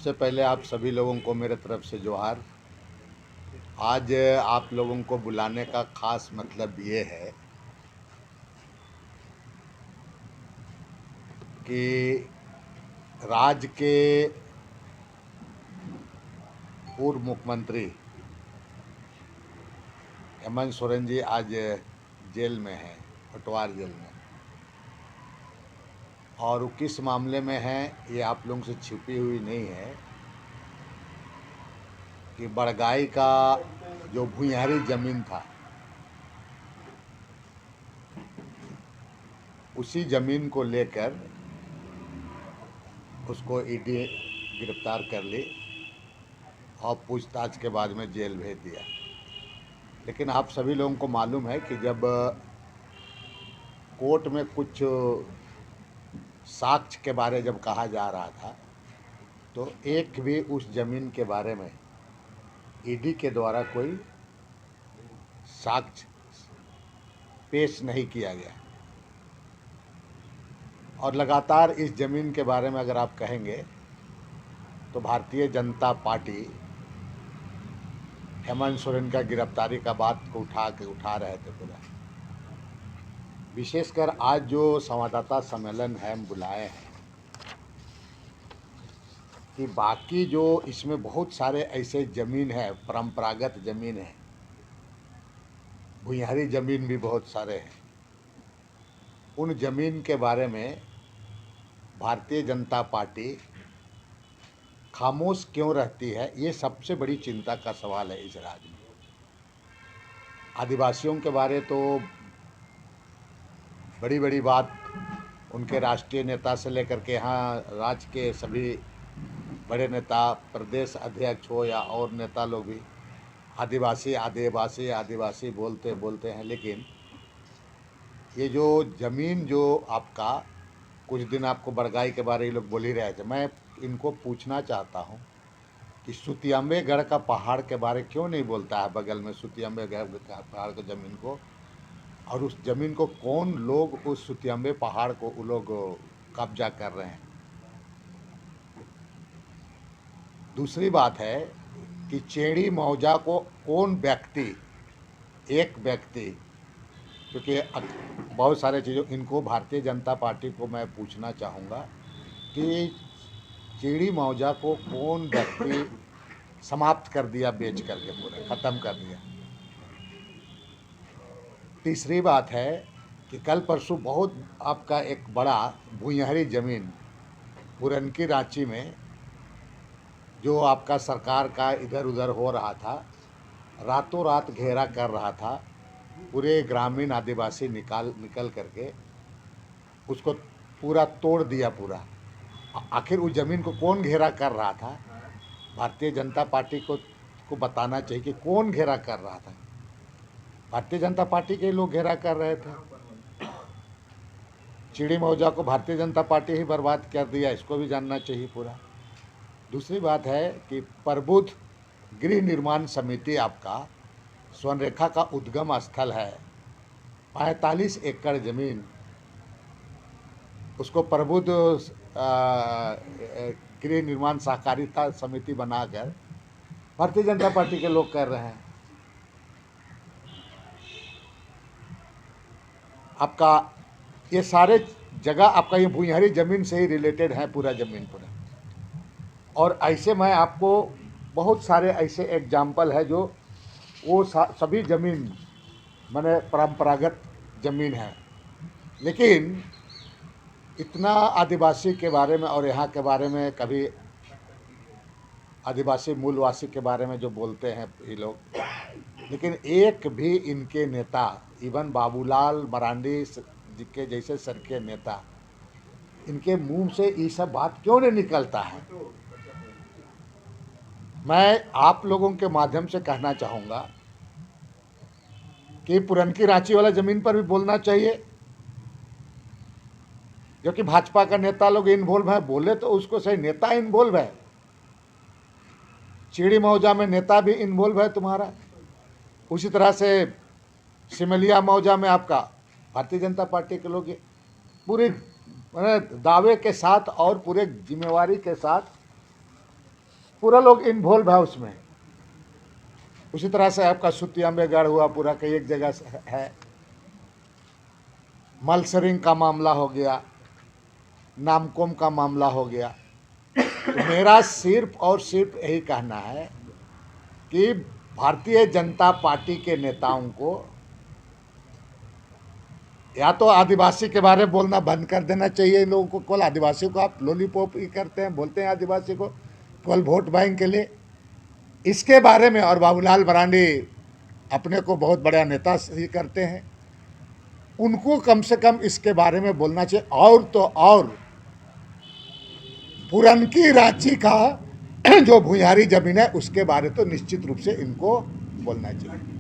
सबसे पहले आप सभी लोगों को मेरे तरफ से जोहार। आज आप लोगों को बुलाने का ख़ास मतलब ये है कि राज्य के पूर्व मुख्यमंत्री हेमंत सोरेन जी आज जेल में हैं, होटवार जेल में। और वो किस मामले में हैं ये आप लोगों से छिपी हुई नहीं है कि बड़गाई का जो भुइयारी ज़मीन था, उसी ज़मीन को लेकर उसको ईडी गिरफ्तार कर ली और पूछताछ के बाद में जेल भेज दिया। लेकिन आप सभी लोगों को मालूम है कि जब कोर्ट में कुछ साक्ष्य के बारे जब कहा जा रहा था तो एक भी उस ज़मीन के बारे में ईडी के द्वारा कोई साक्ष्य पेश नहीं किया गया। और लगातार इस ज़मीन के बारे में अगर आप कहेंगे तो भारतीय जनता पार्टी हेमंत सोरेन का गिरफ्तारी का बात को उठा रहे थे पूरा। विशेषकर आज जो संवाददाता सम्मेलन है हम बुलाए हैं कि बाकी जो इसमें बहुत सारे ऐसे ज़मीन है, परंपरागत ज़मीन है, भुइयारी ज़मीन भी बहुत सारे हैं। उन ज़मीन के बारे में भारतीय जनता पार्टी खामोश क्यों रहती है, ये सबसे बड़ी चिंता का सवाल है इस राज्य में। आदिवासियों के बारे तो बड़ी बड़ी बात उनके राष्ट्रीय नेता से लेकर के यहाँ राज्य के सभी बड़े नेता, प्रदेश अध्यक्ष हो या और नेता लोग भी आदिवासी आदिवासी आदिवासी बोलते बोलते हैं। लेकिन ये जो ज़मीन जो आपका कुछ दिन आपको बड़गाई के बारे में लोग बोल ही रहे थे, मैं इनको पूछना चाहता हूँ कि सुतियाम्बेगढ़ का पहाड़ के बारे क्यों नहीं बोलता है बगल में सुतियाम्बेगढ़ का पहाड़ की ज़मीन को, और उस ज़मीन को कौन लोग उस सुतियाम्बे पहाड़ को वो लोग कब्जा कर रहे हैं। दूसरी बात है कि चेड़ी मौजा को कौन व्यक्ति, एक व्यक्ति, क्योंकि बहुत सारे चीज़ों इनको भारतीय जनता पार्टी को मैं पूछना चाहूँगा कि चेड़ी मौजा को कौन व्यक्ति समाप्त कर दिया, बेच करके पूरा ख़त्म कर दिया। तीसरी बात है कि कल परसों बहुत आपका एक बड़ा भुइयारी ज़मीन पुरनकी रांची में जो आपका सरकार का इधर उधर हो रहा था, रातों रात घेरा कर रहा था, पूरे ग्रामीण आदिवासी निकल करके उसको पूरा तोड़ दिया पूरा। आखिर उस ज़मीन को कौन घेरा कर रहा था? भारतीय जनता पार्टी को बताना चाहिए कि कौन घेरा कर रहा था। भारतीय जनता पार्टी के लोग घेरा कर रहे थे। चिड़ी मौजा को भारतीय जनता पार्टी ही बर्बाद कर दिया, इसको भी जानना चाहिए पूरा। दूसरी बात है कि प्रबुद्ध गृह निर्माण समिति आपका स्वर्णरेखा का उद्गम स्थल है, 45 एकड़ ज़मीन, उसको प्रबुद्ध गृह निर्माण सहकारिता समिति बनाकर भारतीय जनता पार्टी के लोग कर रहे हैं। आपका ये सारे जगह आपका ये भुइयारी ज़मीन से ही रिलेटेड है पूरा ज़मीन पूरा। और ऐसे मैं आपको बहुत सारे ऐसे एग्जाम्पल है जो वो सभी ज़मीन माने परंपरागत ज़मीन है। लेकिन इतना आदिवासी के बारे में और यहाँ के बारे में, कभी आदिवासी मूलवासी के बारे में जो बोलते हैं ये लोग, लेकिन एक भी इनके नेता, इवन बाबूलाल मरांडी जी के जैसे सर के नेता, इनके मुंह से ये सब बात क्यों नहीं निकलता है। मैं आप लोगों के माध्यम से कहना चाहूँगा कि पुरनकी रांची वाला ज़मीन पर भी बोलना चाहिए, जो कि भाजपा का नेता लोग इन्वॉल्व है। बोले तो उसको सही, नेता इन्वॉल्व है। चिड़ी मौजा में नेता भी इन्वॉल्व है तुम्हारा। उसी तरह से सिमलिया मौजा में आपका भारतीय जनता पार्टी के लोग पूरे दावे के साथ और पूरे जिम्मेवारी के साथ पूरा लोग इन्वॉल्व है उसमें। उसी तरह से आपका सुतियाम्बेगढ़ हुआ पूरा कई एक जगह से है, मलसरिंग का मामला हो गया, नामकोम का मामला हो गया। तो मेरा सिर्फ और सिर्फ यही कहना है कि भारतीय जनता पार्टी के नेताओं को या तो आदिवासी के बारे में बोलना बंद कर देना चाहिए इन लोगों को। केवल आदिवासी को आप लॉलीपॉप ही करते हैं, बोलते हैं आदिवासी को केवल वोट बैंक के लिए, इसके बारे में। और बाबूलाल मरांडी अपने को बहुत बड़ा नेता ही करते हैं, उनको कम से कम इसके बारे में बोलना चाहिए। और तो और पुरनकी रांची का जो भुयारी जमीन है उसके बारे तो निश्चित रूप से इनको बोलना चाहिए।